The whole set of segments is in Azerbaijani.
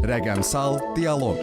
Rəqəmsal Dialoq.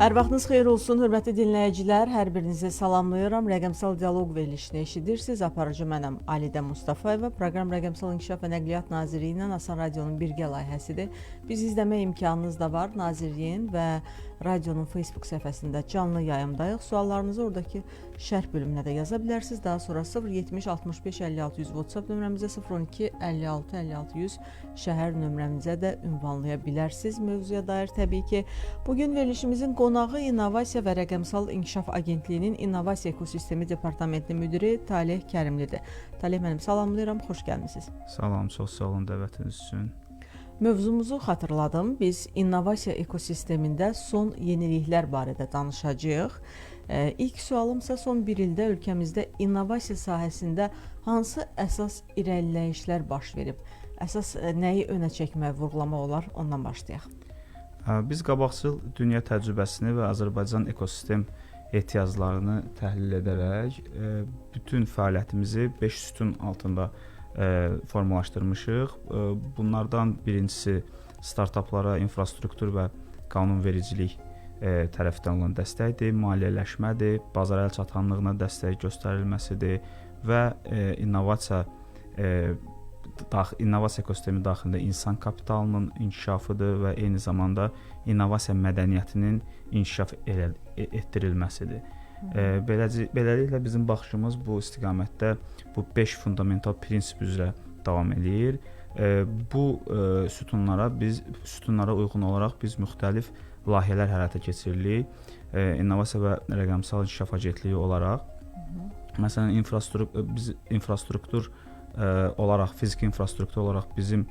Hər vaxtınız xeyir olsun, hörmətli dinləyicilər. Hər birinizi salamlayıram. Rəqəmsal Dialoq verilişini eşidirsiniz. Aparıcı mənəm Alidə Mustafayeva. Proqram Rəqəmsal İnkişaf və Nəqliyyat Nazirliyi ilə Asan Radionun birgə layihəsidir. Biz izləmə imkanınız da var. Nazirliyin və radionun Facebook səhifəsində canlı yayımdayıq. Suallarınızı oradakı şərh bölümünə də yaza bilərsiniz. Daha sonra 070 65 56 100 WhatsApp nömrəmizə, 02 56 56 100 şəhər nömrəmizə də ünvanlaya bilərsiniz. Mövzuya dair təbii ki, bugün verilişimizin qonağı İnnovasiya və Rəqəmsal İnkişaf Agentliyinin İnnovasiya Ekosistemi Departamentinin müdiri Taleh Kərimlidir. Taleh müəllim, salamlayıram, xoş gəlmisiniz. Salam, çox sağ olun dəvətiniz üçün. Mövzumuzu xatırladım. Biz innovasiya ekosistemində son yeniliklər barədə danışacağıq. İlk sualımsa son bir ildə ölkəmizdə innovasiya sahəsində hansı əsas irəliləyişlər baş verib? Əsas nəyi önə çəkmək, vurğulamaq olar? Ondan başlayaq. Biz qabaqcıl dünya təcrübəsini və Azərbaycan ekosistem ehtiyaclarını təhlil edərək bütün fəaliyyətimizi 5 sütun altında formalaşdırmışıq. Bunlardan birincisi startaplara infrastruktur və qanunvericilik tərəfindən olan dəstəkdir, maliyyələşmədir, bazar əlçatanlığına dəstək göstərilməsidir və innovasiya ekosistemi daxilində insan kapitalının inkişafıdır və eyni zamanda innovasiya mədəniyyətinin inkişaf etdirilməsidir. Beləliklə bizim baxışımız bu istiqamətdə bu 5 fundamental prinsip üzrə davam edir. Bu sütunlara uyğun olaraq biz müxtəlif layihələr həyata keçiririk. İnnovasiya və Rəqəmsal İnkişaf Agentliyi olaraq, məsələn, biz infrastruktur olaraq, fiziki infrastruktur olaraq bizim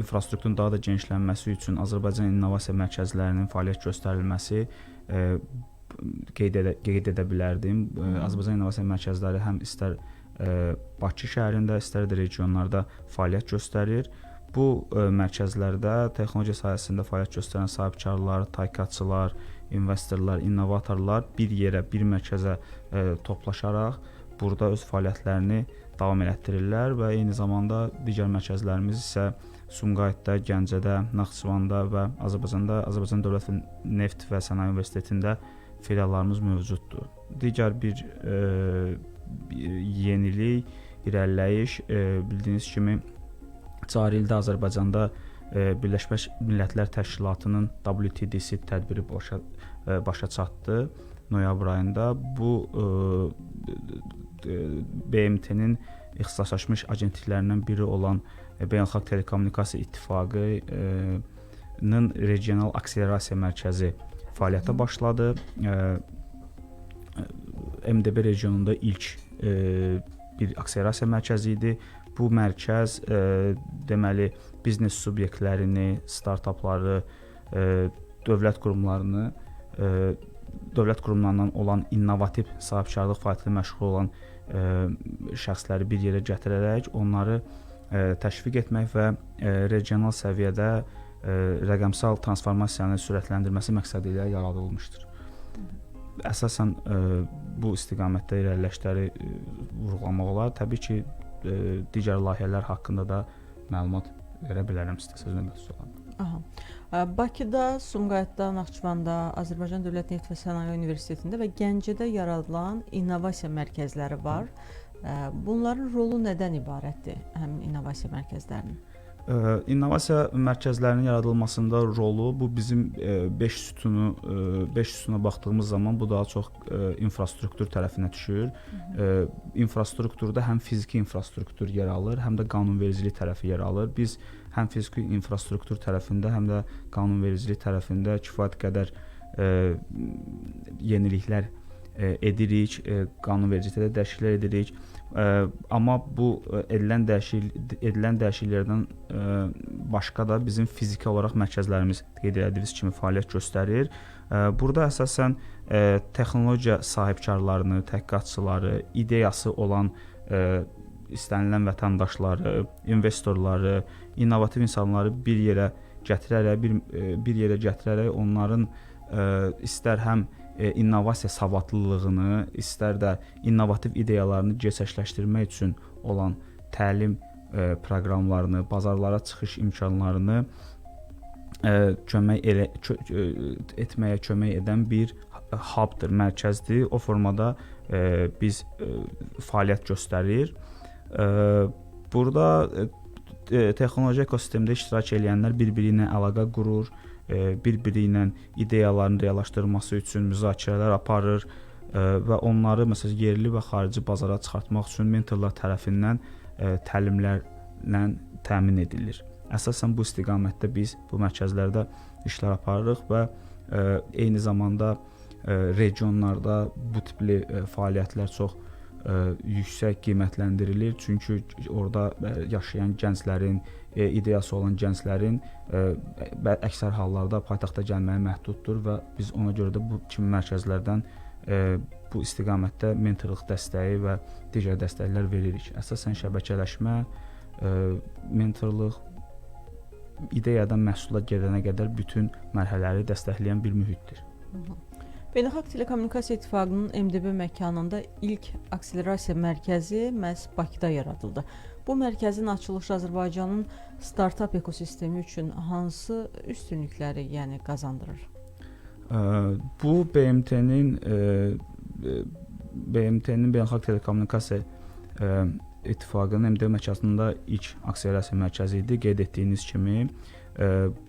infrastrukturun daha da genişlənməsi üçün Azərbaycan İnnovasiya mərkəzlərinin fəaliyyət göstərilməsi qeyd edə bilərdim. Azərbaycan İnnovasiya mərkəzləri həm istər Bakı şəhərində, istər də regionlarda fəaliyyət göstərir. Bu mərkəzlərdə texnologiya sahəsində fəaliyyət göstərən sahibkarlar, taykaçılar, investorlar, innovatorlar bir yerə, bir mərkəzə toplaşaraq burada öz fəaliyyətlərini davam elətdirirlər və eyni zamanda digər mərkəzlərimiz isə Sumqayıtda, Gəncədə, Naxçıvanda və Azərbaycan Dövlət Neft və Sənaye Universitetində filiallarımız mövcuddur. Digər bir yenilik, irəliləyiş bildiyiniz kimi cari ildə Azərbaycanda Birləşmiş Millətlər Təşkilatının WTDC tədbiri başa çatdı noyabr ayında. Bu BMT-nin ixtisaslaşmış agentliklərindən biri olan Beynəlxalq Telekommunikasiya İttifaqının regional akselerasiya mərkəzi fəaliyyətə başladı. MDB regionunda ilk bir akselerasiya mərkəzi idi. Bu mərkəz deməli biznes subyektlərini, startapları, dövlət qurumlarından olan innovativ sahibkarlıq fəaliyyətinə məşğul olan şəxsləri bir yerə gətirərək onları təşviq etmək və regional səviyyədə rəqəmsal transformasiyanı sürətləndirməsi məqsədi ilə yaradılmışdır. Əsasən bu istiqamətdə irəliləyişləri vurğulamaq olar. Təbii ki, digər layihələr haqqında da məlumat verə bilərəm sizə, sözünə məxsus olan. Bakıda, Sumqayıtda, Naxçıvanda, Azərbaycan Dövlət Neft və Sənaye Universitetində və Gəncədə yaradılan innovasiya mərkəzləri var. Bunların rolu nədən ibarətdir, həmin innovasiya mərkəzlərinin? İnnovasiya mərkəzlərinin yaradılmasında rolu, bu bizim 5 sütuna baxdığımız zaman bu daha çox infrastruktur tərəfinə düşür. İnfrastrukturda həm fiziki infrastruktur yer alır, həm də qanunvericilik tərəfi yer alır. Biz həm fiziki infrastruktur tərəfində, həm də qanunvericilik tərəfində kifayət qədər yeniliklər edirik, qanunvericilikdə dəyişikliklər edirik. Amma bu edilən dəyişikliklərdən başqa da bizim fiziki olaraq mərkəzlərimiz qeyd etdiyimiz kimi fəaliyyət göstərir. Burada əsasən texnologiya sahibkarlarını, təhqiqatçıları, ideyası olan istənilən vətəndaşları, investorları, innovativ insanları bir yerə gətirərək onların istər həm innovasiya savadlılığını, istər də innovativ ideyalarını gerçəkləşdirmək üçün olan təlim proqramlarını, bazarlara çıxış imkanlarını etməyə kömək edən bir hubdur, mərkəzdir. O formada biz fəaliyyət göstərir. Burada texnoloji ekosistemdə iştirak edənlər bir-biri ilə əlaqə qurur, bir-biri ilə ideyalarını reallaşdırması üçün müzakirələr aparır və onları məsələn yerli və xarici bazara çıxartmaq üçün mentorlar tərəfindən təlimlərlə təmin edilir. Əsasən bu istiqamətdə biz bu mərkəzlərdə işlər aparırıq və eyni zamanda regionlarda bu tipli fəaliyyətlər çox yüksək qiymətləndirilir. Çünki orada yaşayan gənclərin, ideyası olan gənclərin əksər hallarda paytaxta gəlməyi məhduddur və biz ona görə də bu kimi mərkəzlərdən bu istiqamətdə mentorluq dəstəyi və digər dəstəklər veririk. Əsasən şəbəkələşmə, mentorluq, ideyadan məhsula gedənə qədər bütün mərhələləri dəstəkləyən bir mühitdir. Beynəlxalq Telekommunikasiya İttifaqının MDB məkanında ilk akselerasiya mərkəzi məhz Bakıda yaradıldı. Bu mərkəzin açılışı Azərbaycanın startap ekosistemi üçün hansı üstünlükləri qazandırır? Bu BMT-nin Beynəlxalq Telekommunikasiya İttifaqının MDB mərkəzində ilk akselerasiya mərkəzi idi. Qeyd etdiyiniz kimi,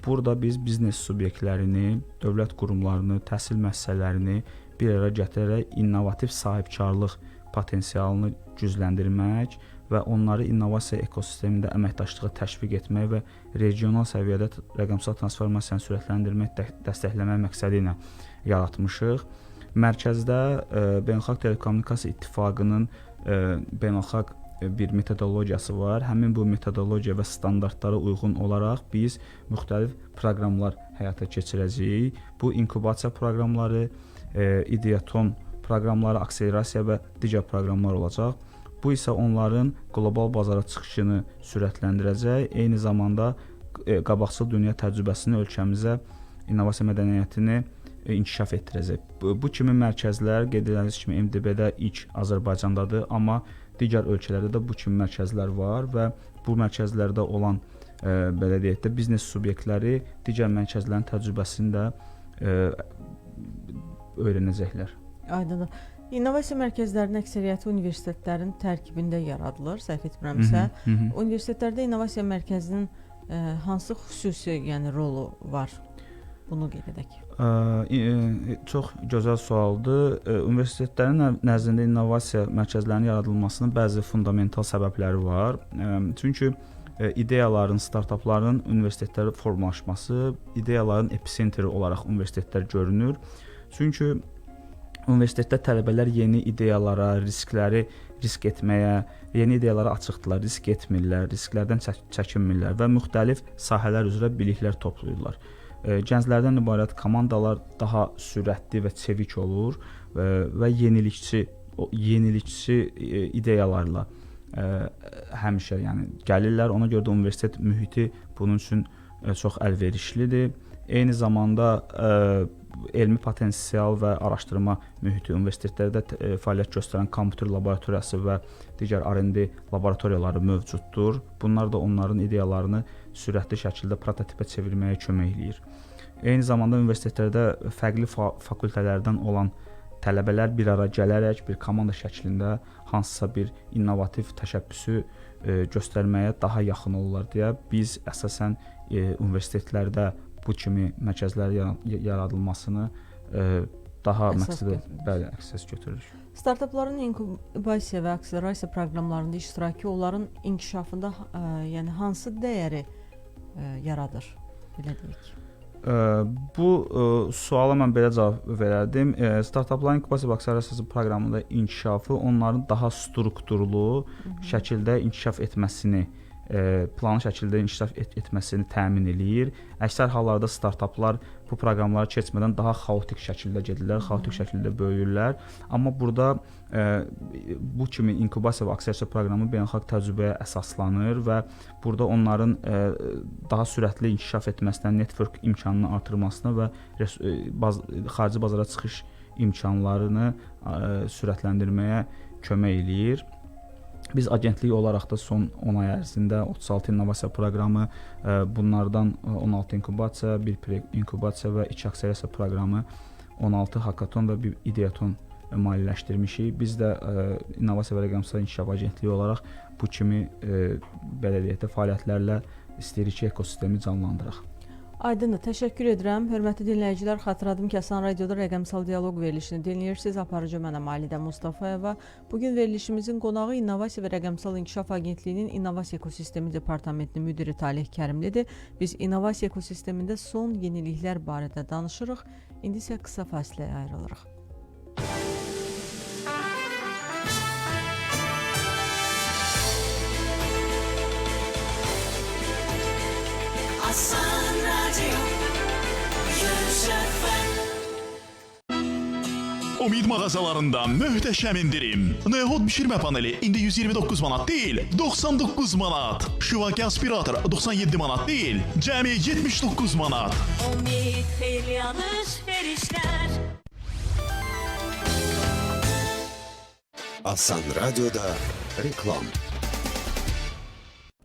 burada biz biznes subyektlərini, dövlət qurumlarını, təhsil müəssisələrini bir araya gətirərək innovativ sahibkarlıq potensialını gücləndirmək və onları innovasiya ekosistemində əməkdaşlığı təşviq etmək və regional səviyyədə rəqəmsal transformasiyanı sürətləndirmək, dəstəkləmək məqsədi ilə yaratmışıq. Mərkəzdə Beynəlxalq Telekommunikasiya İttifaqının beynəlxalq bir metodologiyası var. Həmin bu metodologiya və standartlara uyğun olaraq biz müxtəlif proqramlar həyata keçirəcəyik. Bu inkubasiya proqramları, ideaton proqramları, akselerasiya və digər proqramlar olacaq. Bu isə onların qlobal bazara çıxışını sürətləndirəcək. Eyni zamanda qabaqcıl dünya təcrübəsini ölkəmizə, innovasiya mədəniyyətini inkişaf etdirəcək. Bu kimi mərkəzlər qeyd edildiyiniz kimi MDB-də ilk Azərbaycandadır, amma digər ölkələrdə də bu kimi mərkəzlər var və bu mərkəzlərdə olan belə deyək də biznes subyektləri digər mərkəzlərin təcrübəsini də öyrənəcəklər. Aydındır. İnnovasiya mərkəzlərinin əksəriyyəti universitetlərin tərkibində yaradılır, səhv etmirəmsə. Universitetlərdə innovasiya mərkəzinin hansı xüsusi rolu var? Bunu qeyd edək. Çox gözəl sualdır. Universitetlərin nəzdində innovasiya mərkəzlərinin yaradılmasının bəzi fundamental səbəbləri var. Çünki ideyaların, startapların universitetlərdə formalaşması, ideyaların epicentri olaraq universitetlər görünür. Çünki universitetdə tələbələr yeni ideyalara, risk etməyə, yeni ideyalara açıqdırlar, risk etmirlər, risklərdən çəkinmirlər və müxtəlif sahələr üzrə biliklər toplayırlar. Gənclərdən ibarət komandalar daha sürətli və çevik olur və yenilikçi ideyalarla həmişə gəlirlər. Ona görə də universitet mühiti bunun üçün çox əlverişlidir. Eyni zamanda elmi potensial və araşdırma mühiti universitetlərdə fəaliyyət göstərən kompüter laboratoriyası və digər R&D laboratoriyaları mövcuddur. Bunlar da onların ideyalarını sürətli şəkildə prototipə çevirməyə kömək eləyir. Eyni zamanda universitetlərdə fərqli fakültələrdən olan tələbələr bir ara gələrək bir komanda şəklində hansısa bir innovativ təşəbbüsü göstərməyə daha yaxın olurlar deyə biz əsasən universitetlərdə bu kimi mərkəzlərin yaradılmasını daha məqsədə əsas götürürük. Startapların inkubasiya və akselerasiya proqramlarında iştirakı onların inkişafında hansı dəyəri yaradır, belə deyək? Bu suala mən belə cavab verərdim. Startapların inkubasiya və akselerasiya proqramında inkişafı onların daha strukturlu şəkildə inkişaf etməsini, planlı şəkildə inkişaf etməsini təmin eləyir. Əksər hallarda startaplar bu proqramları keçmədən daha xaotik şəkildə gedirlər, xaotik şəkildə böyüyürlər. Amma burada bu kimi inkubasiya və akselerasiya proqramı beynəlxalq təcrübəyə əsaslanır və burada onların daha sürətli inkişaf etməsinə, network imkanını artırmasına və xarici bazara çıxış imkanlarını sürətləndirməyə kömək eləyir. Biz agentlik olaraq da son 10 ay ərzində 36 innovasiya proqramı, bunlardan 16 inkubasiya, 1 inkubasiya və 2 akselerasiya proqramı, 16 hakaton və 1 ideaton maliyyələşdirmişik. Biz də İnnovasiya və Rəqəmsal İnkişaf Agentliyi olaraq bu kimi belə deyək də fəaliyyətlərlə istəyirik ki, ekosistemi canlandıraq. Aydındır, təşəkkür edirəm. Hörmətli dinləyicilər, xatırladım ki, Asan Radioda rəqəmsal dialoq verilişini dinləyirsiniz. Aparıcı mənəm Alidə Mustafayeva. Bugün verilişimizin qonağı İnnovasiya və Rəqəmsal İnkişaf Agentliyinin İnnovasiya Ekosistemi Departamentinin müdiri Talih Kərimlidir. Biz İnnovasiya ekosistemində son yeniliklər barədə danışırıq. İndi isə qısa fasiləyə ayrılırıq. Asan Radio, Umid mağazalarında möhtəşəm indirim. Neod bişirmə paneli indi 129 manat deyil, 99 manat. Şivaki aspirator 97 manat deyil, cəmi 79 manat. Umid xeyli alış-verişlər. Asan Radio'da reklam.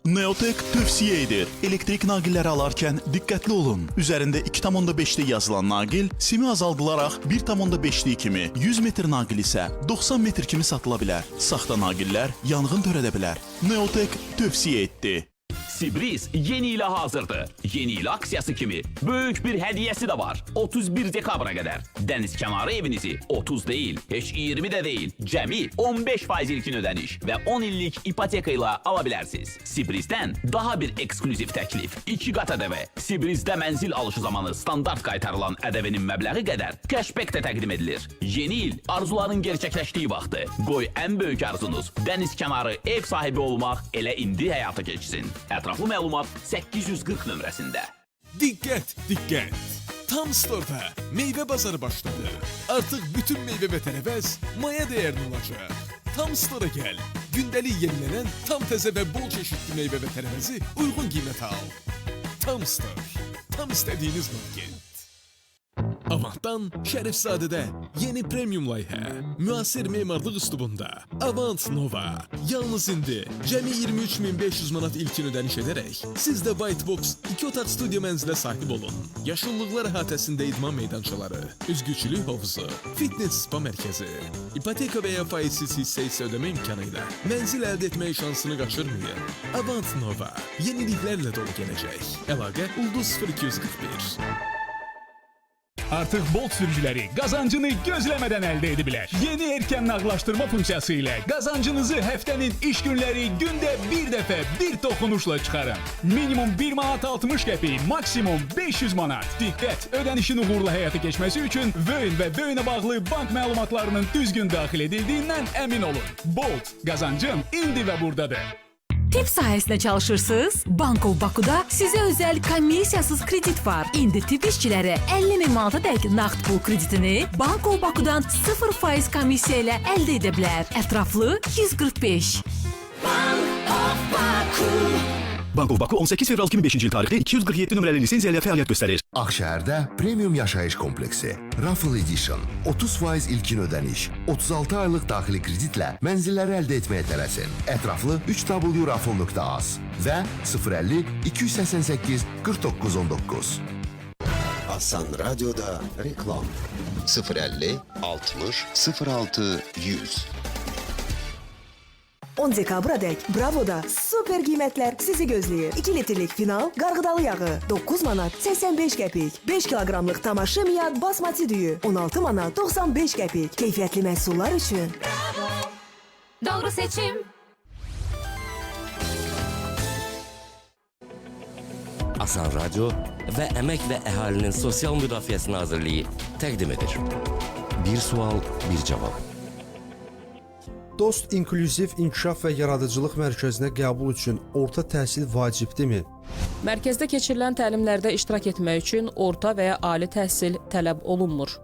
Neotek tövsiyə edir. Elektrik naqilləri alarkən diqqətli olun. Üzərində 2,5'li yazılan naqil simi azaldılaraq 1,5'li kimi, 100 metr naqil isə 90 metr kimi satıla bilər. Saxta naqillər yanğın törədə bilər. Neotek tövsiyə etdi. Sibris yeni ilə hazırdır. Yeni il aksiyası kimi böyük bir hədiyəsi də var. 31 dekabra qədər. Dəniz kənarı evinizi 30 deyil, heç 20 də deyil, cəmi 15% ilkin ödəniş və 10 illik ipoteka ilə ala bilərsiniz. Sibrisdən daha bir ekskluziv təklif. 2 qat ədəvə. Sibrisdə mənzil alışı zamanı standart qaytarılan ədəvənin məbləği qədər kəşbək də təqdim edilir. Yeni il arzuların gerçəkləşdiyi vaxtı. Qoy ən böyük arzunuz dəniz kənarı ev sahibi olmaq elə indi həyata keçsin. Ətraflı məlumat 840 nömrəsində. Diqqət, diqqət! Tam Store'da meyve bazarı başladı. Artıq bütün meyve və tərəvəz maya dəyərli olacaq. Tam Store'a gəl. Gündəlik yenilənən tam təzə və bol çeşidli meyve və tərəvəzi uyğun qiymətə al. Tam Store. Tam istədiyiniz market. Avantdan Şərifzadədə yeni premium layihə. Müasir memarlıq üslubunda Avant Nova. Yalnız indi cəmi 23.500 manat ilkin ödəniş edərək siz də White Box 2 otaq studiya mənzilə sahib olun. Yaşıllıqlar əhatəsində idman meydançaları, üzgüçülük hovuzu, fitness spa mərkəzi, ipoteka və ya faizsiz hissə isə ödəmə imkanı ilə mənzil əldə etmək şansını qaçırmayın. Avant Nova yeniliklərlə dolu gələcək. Əlaqə Ulduz 0241. Artıq Bolt sürücüləri qazancını gözləmədən əldə edə bilər. Yeni erkən nağdlaşdırma funksiyası ilə qazancınızı həftənin iş günləri gündə bir dəfə bir toxunuşla çıxarın. Minimum 1 manat 60 qəpik, maksimum 500 manat. Diqqət, ödənişin uğurla həyata keçməsi üçün VÖN və VÖN-ə bağlı bank məlumatlarının düzgün daxil edildiyindən əmin olun. Bolt, qazancın indi və buradadır. Tip sahəsində çalışırsınız? Bankov Bakuda sizə özəl komissiyasız kredit var. İndi tip işçiləri 50.000 manata dək nağd pul kreditini Bankov Bakudan 0% komissiya ilə əldə edə bilər. Ətraflı 145. Bankov Baku. Bankov Baku 18 fevral 2005-ci il tarixli 247 nömrəli lisenziya ilə fəaliyyət göstərir. Ağşəhərdə premium yaşayış kompleksi Raffle Edition 30% ilkin ödəniş, 36 aylıq daxili kreditlə mənzilləri əldə etməyə tələsin. Ətraflı 3w.raffle.az və 050 288 4919. Asan Radio'da reklam 050 60 06 100. 10 dekabradək Bravo'da super qiymətlər sizi gözləyir. 2 litrlik final qarğıdalı yağı 9 manat 85 qəpik. 5 kiloqramlıq tamaşa miyad basmati düyü 16 manat 95 qəpik. Keyfiyyətli məhsullar üçün Bravo. Doğru seçim. Asan Radio və Əmək və Əhalinin Sosial Müdafiəsi Nazirliyi təqdim edir. Bir sual, bir cavab. Dost İnklüziv İnkişaf və Yaradıcılıq Mərkəzinə qəbul üçün orta təhsil vacibdirmi? Mərkəzdə keçirilən təlimlərdə iştirak etmək üçün orta və ya ali təhsil tələb olunmur.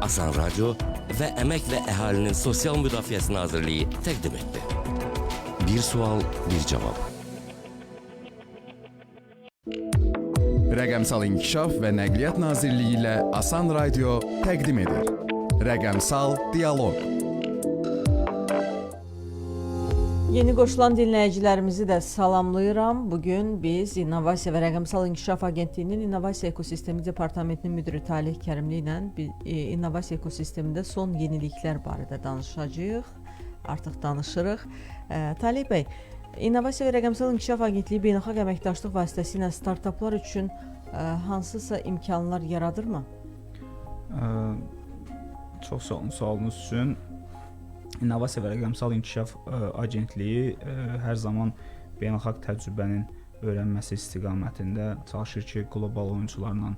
Asan Radio və Əmək və Əhalinin Sosial Müdafiəsi Nazirliyi təqdim etdi. Bir sual, bir cavab. Rəqəmsal İnkişaf və Nəqliyyat Nazirliyi ilə Asan Radio təqdim edir. Rəqəmsal Dialoq. Yeni qoşulan dinləyicilərimizi də salamlayıram. Bugün biz İnnovasiya və Rəqəmsal İnkişaf Agentliyinin İnnovasiya Ekosistemi Departamentinin müdiri Talih Kərimli ilə İnnovasiya ekosistemində son yeniliklər barədə danışacağıq. Artıq danışırıq. Talih bəy, İnnovasiya və Rəqəmsal İnkişaf Agentliyi beynəlxalq əməkdaşlıq vasitəsilə startaplar üçün hansısa imkanlar yaradırmı? Çox sağ olun sualınız üçün. İnnovasiya və Rəqəmsal İnkişaf Agentliyi hər zaman beynəlxalq təcrübənin öyrənməsi istiqamətində çalışır ki, qlobal oyunçularla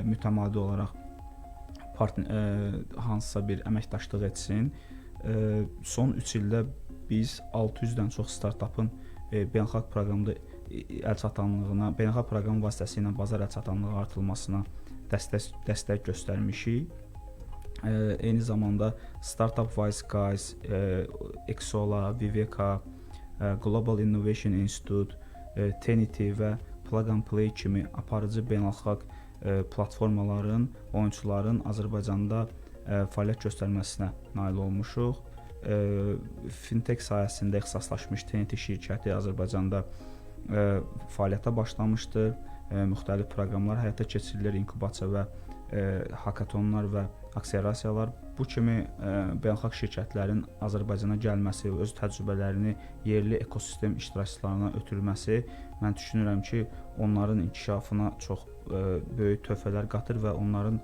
mütəmadi olaraq hansısa bir əməkdaşlıq etsin. Son 3 ildə biz 600-dən çox startapın beynəlxalq proqramda əlçatanlığına, beynəlxalq proqram vasitəsilə bazar əlçatanlığı artırılmasına dəstək göstərmişik. Eyni zamanda Startup Wise Guys, Exola, Viveka, Global Innovation Institute, Tenity və Plug and Play kimi aparıcı beynəlxalq platformaların, oyunçuların Azərbaycanda fəaliyyət göstərməsinə nail olmuşuq. Fintech sayəsində ixtisaslaşmış Tenity şirkəti Azərbaycanda fəaliyyətə başlamışdır. Müxtəlif proqramlar həyata keçirilir, inkubasiya və hakatonlar və akselerasiyalar. Bu kimi beynəlxalq şirkətlərin Azərbaycana gəlməsi və öz təcrübələrini yerli ekosistem iştirakçılarına ötürülməsi mən düşünürəm ki, onların inkişafına çox böyük töhfələr qatır və onların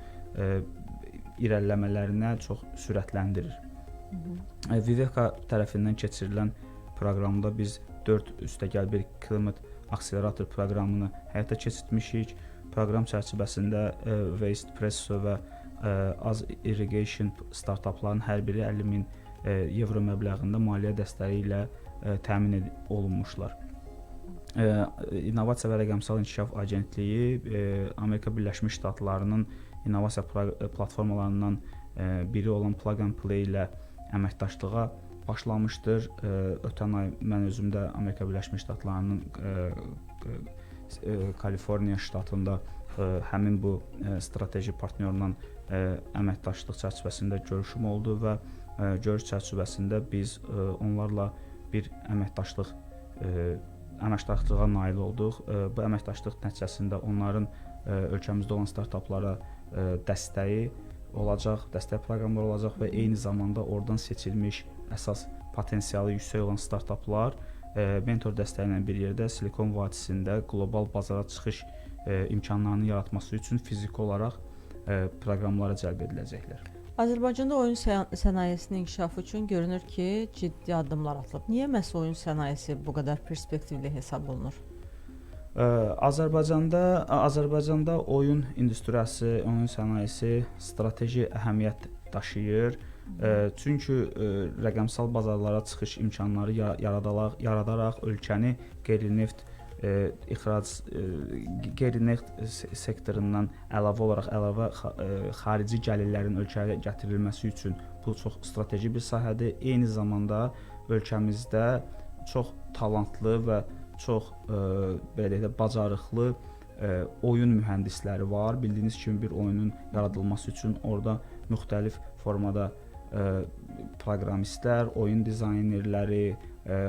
irəliləmələrinə çox sürətləndirir. Viveka tərəfindən keçirilən proqramda biz 4+1 Climate Accelerator proqramını həyata keçirtmişik. Proqram çərçivəsində Waste Presso və Az Irrigation startapların hər biri 50.000 evro məbləğində maliyyə dəstəyi ilə təmin olunmuşlar. İnnovasiya və Rəqəmsal İnkişaf Agentliyi Amerika Birləşmiş Ştatlarının innovasiya platformalarından biri olan Plug and Play ilə əməkdaşlığa başlamışdır. Ötən ay mən özüm də Amerika Birləşmiş Ştatlarının Kaliforniya ştatında həmin bu strateji partnyorla əməkdaşlıq çərçivəsində görüşüm oldu və görüş çərçivəsində biz onlarla bir əməkdaşlığa nail olduq. Bu əməkdaşlıq nəticəsində onların ölkəmizdə olan startaplara dəstəyi olacaq, dəstək proqramları olacaq və eyni zamanda oradan seçilmiş əsas potensialı yüksək olan startaplar mentor dəstəyi ilə bir yerdə Silikon vadisində qlobal bazara çıxış imkanlarını yaratması üçün fiziki olaraq proqramlara cəlb ediləcəklər. Azərbaycanda oyun sənayesinin inkişafı üçün görünür ki, ciddi addımlar atılıb. Niyə məhz oyun sənayesi bu qədər perspektivli hesab olunur? Azərbaycanda oyun industriyası, oyun sənayesi strateji əhəmiyyət daşıyır. Çünki rəqəmsal bazarlara çıxış imkanları yaradaraq ölkəni qeyri-neft sektorundan əlavə xarici gəlirlərin ölkəyə gətirilməsi üçün bu çox strateji bir sahədir. Eyni zamanda ölkəmizdə çox talantlı və çox belə deyək də bacarıqlı oyun mühəndisləri var. Bildiyiniz kimi bir oyunun yaradılması üçün orada müxtəlif formada proqramistlər, oyun dizaynerləri,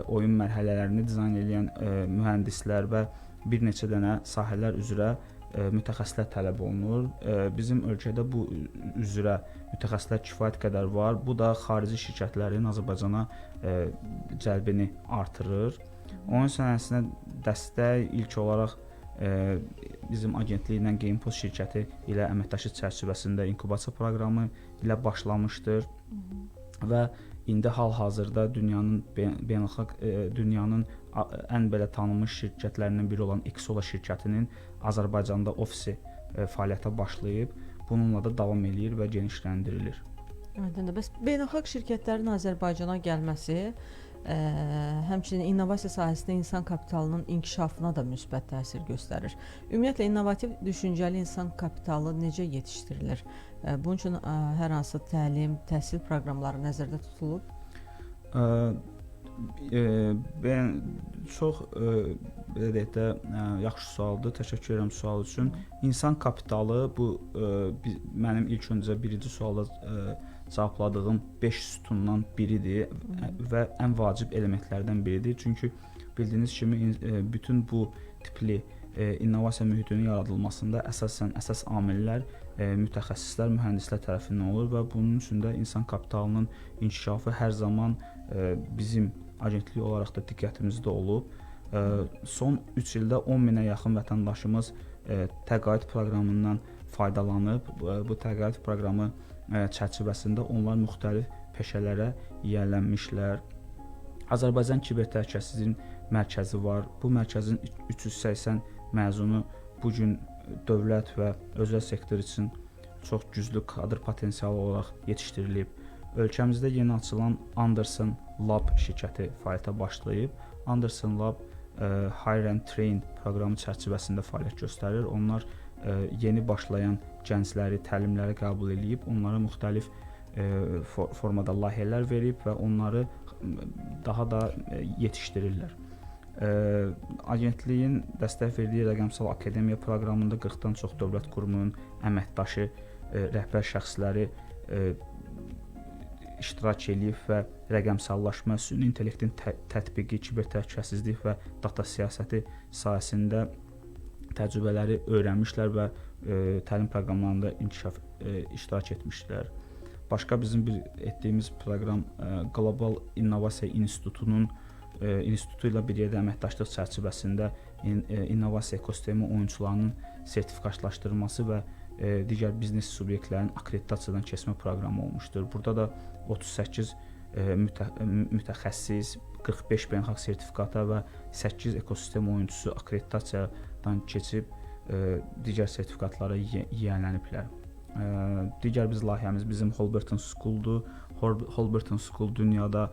oyun mərhələlərini dizayn edən mühəndislər və bir neçə dənə sahələr üzrə mütəxəssislər tələb olunur. Bizim ölkədə bu üzrə mütəxəssislər kifayət qədər var. Bu da xarici şirkətlərin Azərbaycana cəlbini artırır. Oyun sənayəsinə dəstək ilk olaraq bizim agentliklə GamePost şirkəti ilə əməkdaşlıq çərçivəsində inkubasiya proqramı ilə başlamışdır və indi hal-hazırda dünyanın ən belə tanınmış şirkətlərindən biri olan Exola şirkətinin Azərbaycanda ofisi fəaliyyətə başlayıb, bununla da davam eləyir və genişləndirilir. Bəs beynəlxalq şirkətlərin Azərbaycana gəlməsi həmçinin innovasiya sahəsində insan kapitalının inkişafına da müsbət təsir göstərir. Ümumiyyətlə, innovativ düşüncəli insan kapitalı necə yetişdirilir? Bunun üçün hər hansı təlim, təhsil proqramları nəzərdə tutulub? Çox belə deyək də yaxşı sualdır. Təşəkkür edirəm sual üçün. İnsan kapitalı bu mənim ilk öncə birinci sualda cavabladığım 5 sütundan biridir və ən vacib elementlərdən biridir. Çünki bildiyiniz kimi bütün bu tipli innovasiya mühitinin yaradılmasında əsas amillər mütəxəssislər, mühəndislər tərəfindən olur və bunun üçün də insan kapitalının inkişafı hər zaman bizim agentlik olaraq da diqqətimizdə olub. Son 3 ildə 10 minə yaxın vətəndaşımız təqaüd proqramından faydalanıb. Bu təqaüd proqramı çərçivəsində onlar müxtəlif peşələrə yiyələnmişlər. Azərbaycan Kiber Təhlükəsizlik Mərkəzi var. Bu mərkəzin 380 məzunu bu gün dövlət və özəl sektor üçün çox güclü kadr potensialı olaraq yetişdirilib. Ölkəmizdə yeni açılan Anderson Lab şirkəti fəaliyyətə başlayıb. Anderson Lab Hire and Train proqramı çərçivəsində fəaliyyət göstərir. Onlar yeni başlayan gəncləri, təlimləri qəbul edib, onlara müxtəlif formada layihələr verib və onları daha da yetişdirirlər. Agentliyin dəstək verdiyi rəqəmsal akademiya proqramında 40-dan çox dövlət qurumunun əməkdaşı, rəhbər şəxsləri iştirak edib və rəqəmsallaşma, süni intellektin tətbiqi, kiber təhlükəsizlik və data siyasəti sahəsində təcrübələri öyrənmişlər və təlim proqramlarında iştirak etmişlər. Başqa bizim etdiyimiz proqram Qlobal İnnovasiya İnstitutu ilə bir yerdə əməkdaşlıq çərçivəsində innovasiya ekosistemi oyunçularının sertifikatlaşdırılması və digər biznes subyektlərinin akkreditasiyadan keçmə proqramı olmuşdur. Burada da 38 mütəxəssis, 45 beynəlxalq sertifikata və 8 ekosistem oyunçusu akkreditasiyadan keçib digər sertifikatlara yiyələniblər. Digər biz layihəmiz bizim Holberton School-dur. Holberton School dünyada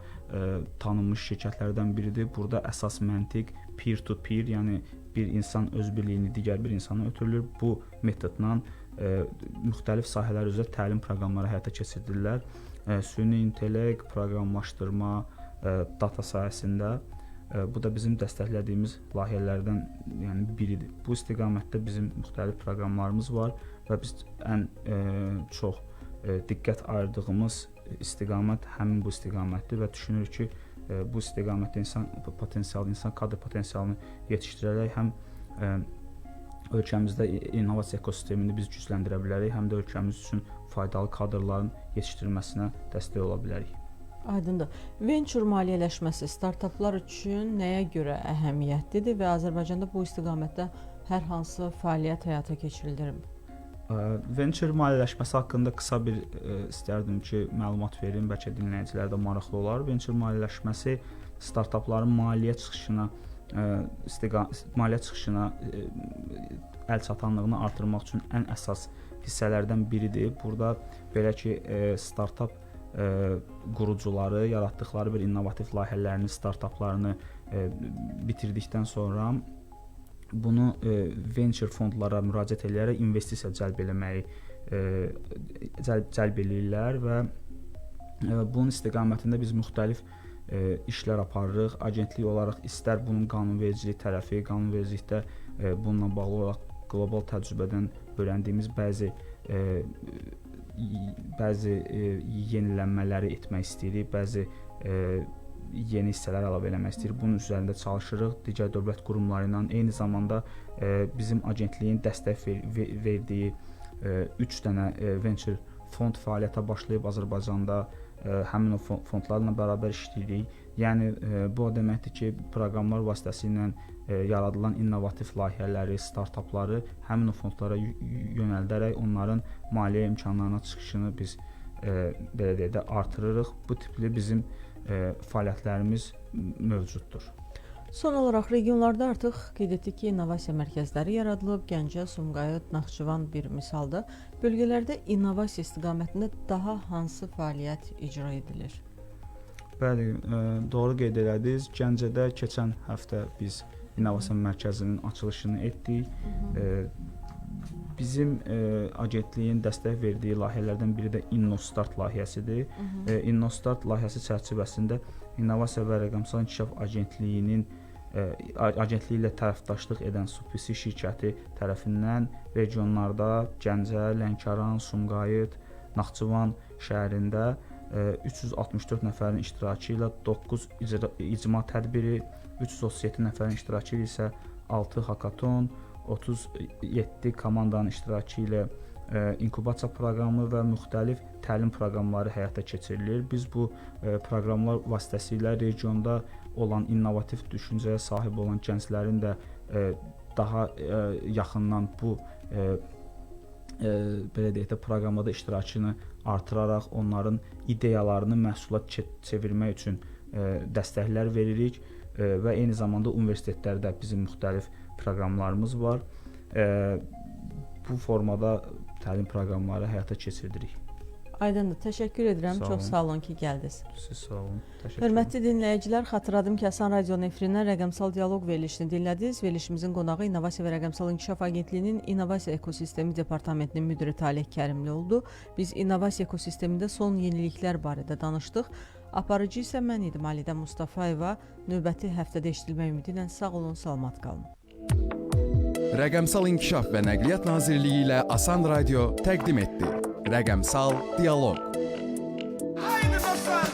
tanınmış şirkətlərdən biridir. Burada əsas məntiq peer-to-peer, yəni bir insan öz biliyini digər bir insana ötürülür. Bu metodla müxtəlif sahələr üzrə təlim proqramları həyata keçirirdilər. Süni intellekt, proqramlaşdırma, data sahəsində. Bu da bizim dəstəklədiyimiz layihələrdən biridir. Bu istiqamətdə bizim müxtəlif proqramlarımız var və biz ən çox diqqət ayırdığımız istiqamət həmin bu istiqamətdir və düşünürük ki, bu istiqamətdə insan kadr potensialını yetişdirərək həm ölkəmizdə innovasiya ekosistemini biz gücləndirə bilərik, həm də ölkəmiz üçün faydalı kadrların yetişdirilməsinə dəstək ola bilərik. Aydındır. Venture maliyyələşməsi startaplar üçün nəyə görə əhəmiyyətlidir və Azərbaycanda bu istiqamətdə hər hansı fəaliyyət həyata keçirilirmi? Venture maliyyələşməsi haqqında qısa bir istərdim ki, məlumat verim, bəlkə dinləyicilər də maraqlı olar. Venture maliyyələşməsi startapların maliyyə çıxışına əl çatanlığını artırmaq üçün ən əsas hissələrdən biridir. Burada belə ki, startap qurucuları yaratdıqları bir innovativ layihələrini, startaplarını bitirdikdən sonra bunu venture fondlara müraciət edərək investisiya cəlb eləyirlər və bunun istiqamətində biz müxtəlif işlər aparırıq. Agentlik olaraq istər bunun qanunvericilik tərəfi, qanunvericilikdə bununla bağlı olaraq qlobal təcrübədən öyrəndiyimiz bəzi yenilənmələri etmək istəyirik, bəzi yeni hissələr əlavə eləmək istəyirik. Bunun üzərində çalışırıq digər dövlət qurumları ilə. Eyni zamanda bizim agentliyin dəstək verdiyi 3 dənə venture fond fəaliyyətə başlayıb Azərbaycanda. Həmin o fondlarla bərabər işləyirik. Yəni bu o deməkdir ki, proqramlar vasitəsilə yaradılan innovativ layihələri, startapları həmin o fondlara yönəldərək onların maliyyə imkanlarına çıxışını biz belə deyək də artırırıq. Bu tipli bizim fəaliyyətlərimiz mövcuddur. Son olaraq regionlarda artıq qeyd etdik ki, innovasiya mərkəzləri yaradılıb. Gəncə, Sumqayıt, Naxçıvan bir misaldır. Bölgələrdə innovasiya istiqamətində daha hansı fəaliyyət icra edilir? Bəli, doğru qeyd elədiniz. Gəncədə keçən həftə biz innovasiya mərkəzinin açılışını etdik. Bizim agentliyin dəstək verdiyi layihələrdən biri də InnoStart layihəsidir. InnoStart layihəsi çərçivəsində İnnovasiya və Rəqəmsal İnkişaf Agentliyi ilə tərəfdaşlıq edən Subsisi şirkəti tərəfindən regionlarda Gəncə, Lənkəran, Sumqayıt, Naxçıvan şəhərində 364 nəfərin iştirakı ilə 9 icma tədbiri, 337 nəfərin iştirakı ilə isə 6 hakaton, 37 komandanın iştirakı ilə inkubasiya proqramı və müxtəlif təlim proqramları həyata keçirilir. Biz bu proqramlar vasitəsilə regionda olan innovativ düşüncəyə sahib olan gənclərin də daha yaxından bu belə deyək də proqramda iştirakını artıraraq onların ideyalarını məhsula çevirmək üçün dəstəklər veririk və eyni zamanda universitetlərdə bizim müxtəlif proqramlarımız var. Bu formada təlim proqramları həyata keçiririk. Aydındır. Təşəkkür edirəm. Sağ Çox sağ olun ki, gəldiniz. Siz sağ olun. Təşəkkür Hörmətli dinləyicilər, xatırladım ki, Asan Radionun efirindən rəqəmsal dialoq verilişini dinlədiniz. Verilişimizin qonağı İnnovasiya və Rəqəmsal İnkişaf Agentliyinin İnnovasiya Ekosistemi Departamentinin müdiri Taleh Kərimli oldu. Biz innovasiya ekosistemində son yeniliklər barədə danışdıq. Aparıcı isə mən idim, Alidə Mustafayeva. Növbəti həftədə eşidilmək ümidi ilə sağ olun, salamat qalın. Rəqəmsal İnkişaf və Nəqliyyat Nazirliyi ilə Asan Radio təqdim etdi. Rəqəmsal Dialoq. Haydi dostlar,